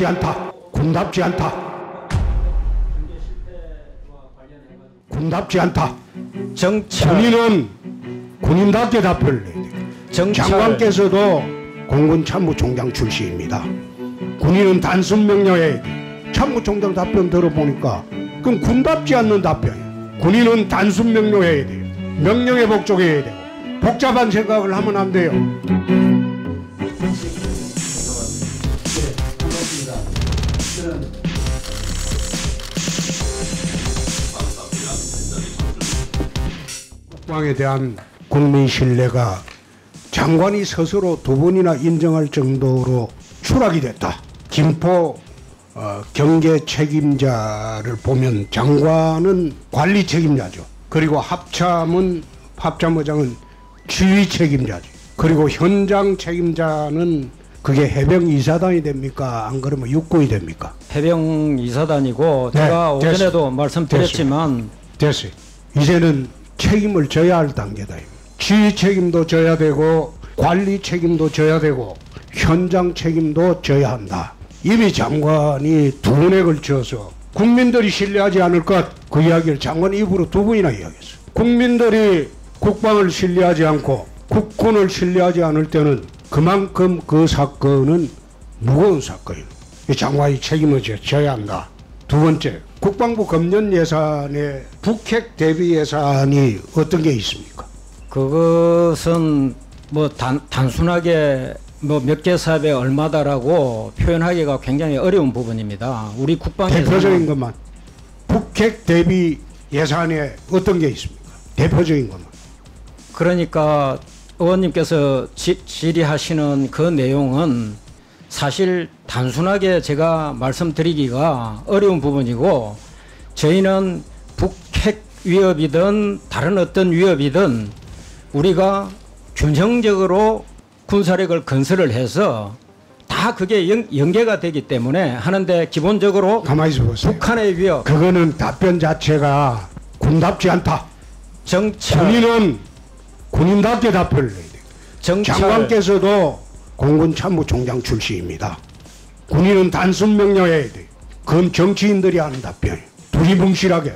군답지 않다. 군답지 않다. 군답지 않다. 군인은 군인답게 답변을 해야 돼요. 장관께서도 공군 참모총장 출신입니다. 군인은 단순 명령해야 돼. 참모총장 답변 들어보니까 그럼 군답지 않는 답변이에요. 군인은 단순 명령해야 돼요. 명령에 복종해야 되고 복잡한 생각을 하면 안 돼요. 국방에 대한 국민 신뢰가 장관이 스스로 두 번이나 인정할 정도로 추락이 됐다. 김포 경계 책임자를 보면 장관은 관리 책임자죠. 그리고 합참의장은 지휘 책임자죠. 그리고 현장 책임자는 그게 해병 이사단이 됩니까? 안 그러면 육군이 됩니까? 해병 이사단이고 네, 제가 오전에도 말씀드렸지만 됐어요. 이제는 책임을 져야 할 단계다. 지휘 책임도 져야 되고 관리 책임도 져야 되고 현장 책임도 져야 한다. 이미 장관이 두 번에 걸쳐서 국민들이 신뢰하지 않을 것, 그 이야기를 장관 입으로 두 번이나 이야기했어요. 국민들이 국방을 신뢰하지 않고 국군을 신뢰하지 않을 때는 그만큼 그 사건은 무거운 사건이에요. 장관이 책임을 져야 한다. 두 번째, 국방부 금년 예산에 북핵 대비 예산이 어떤 게 있습니까? 그것은 뭐 단순하게 뭐 몇 개 사업에 얼마다라고 표현하기가 굉장히 어려운 부분입니다. 우리 국방에서 대표적인 것만 북핵 대비 예산에 어떤 게 있습니까? 대표적인 것만. 그러니까 의원님께서 질의하시는 그 내용은 사실 단순하게 제가 말씀드리기가 어려운 부분이고, 저희는 북핵 위협이든 다른 어떤 위협이든 우리가 균형적으로 군사력을 건설을 해서 다 그게 연계가 되기 때문에 하는데, 기본적으로 가만히 있어 보세요. 북한의 위협, 그거는 답변 자체가 군답지 않다. 군인은 군인답게 답변을 해야 돼요. 장관께서도 공군 참모총장 출신입니다. 군인은 단순 명령해야 돼요. 그건 정치인들이 하는 답변이에요. 두리뭉실하게.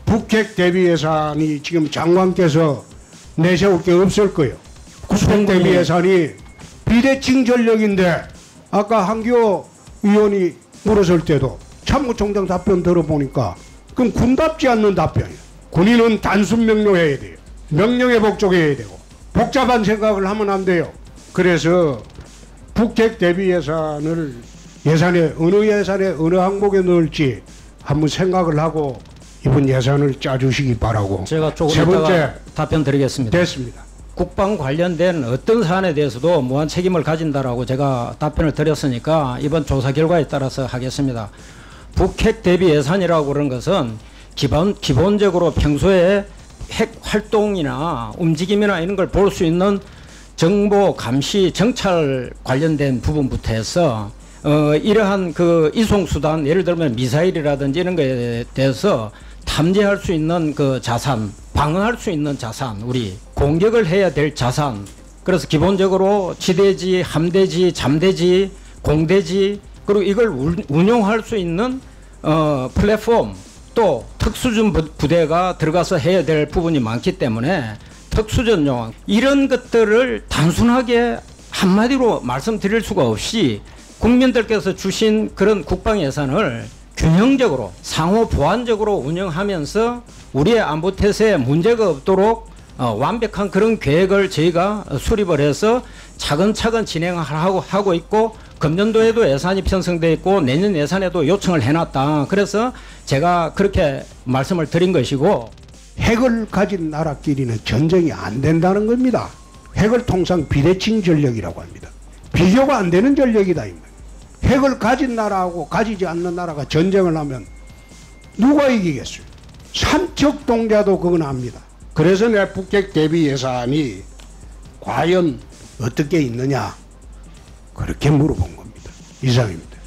북핵 대비 예산이 지금 장관께서 내세울 게 없을 거예요. 북핵 대비 예산이 비대칭 전력인데, 아까 한기호 의원이 물었을 때도 참모총장 답변 들어보니까 그럼 군답지 않는 답변이에요. 군인은 단순 명령해야 돼요. 명령에 복종해야 되고 복잡한 생각을 하면 안 돼요. 그래서 북핵 대비 예산을 어느 예산에 어느 항목에 넣을지 한번 생각을 하고 이번 예산을 짜주시기 바라고. 제가 조금 세 번째, 이따가 답변 드리겠습니다. 됐습니다. 국방 관련된 어떤 사안에 대해서도 무한 책임을 가진다라고 제가 답변을 드렸으니까 이번 조사 결과에 따라서 하겠습니다. 북핵 대비 예산이라고 그런 것은 기본적으로 평소에 핵 활동이나 움직임이나 이런 걸 볼 수 있는 정보, 감시, 정찰 관련된 부분부터 해서 이러한 그 이송수단, 예를 들면 미사일이라든지 이런 거에 대해서 탐지할 수 있는 그 자산, 방어할 수 있는 자산, 우리 공격을 해야 될 자산, 그래서 기본적으로 지대지, 함대지, 잠대지, 공대지, 그리고 이걸 운용할 수 있는 플랫폼, 또 특수전 부대가 들어가서 해야 될 부분이 많기 때문에 특수전용, 이런 것들을 단순하게 한마디로 말씀드릴 수가 없이 국민들께서 주신 그런 국방 예산을 균형적으로 상호 보완적으로 운영하면서 우리의 안보 태세에 문제가 없도록 완벽한 그런 계획을 저희가 수립을 해서 차근차근 진행을 하고 있고, 금년도에도 예산이 편성되어 있고 내년 예산에도 요청을 해놨다. 그래서 제가 그렇게 말씀을 드린 것이고, 핵을 가진 나라끼리는 전쟁이 안 된다는 겁니다. 핵을 통상 비대칭 전력이라고 합니다. 비교가 안 되는 전력이다. 핵을 가진 나라하고 가지지 않는 나라가 전쟁을 하면 누가 이기겠어요? 삼척 동자도 그건 압니다. 그래서 내 북핵 대비 예산이 과연 어떻게 있느냐, 그렇게 물어본 겁니다. 이상입니다.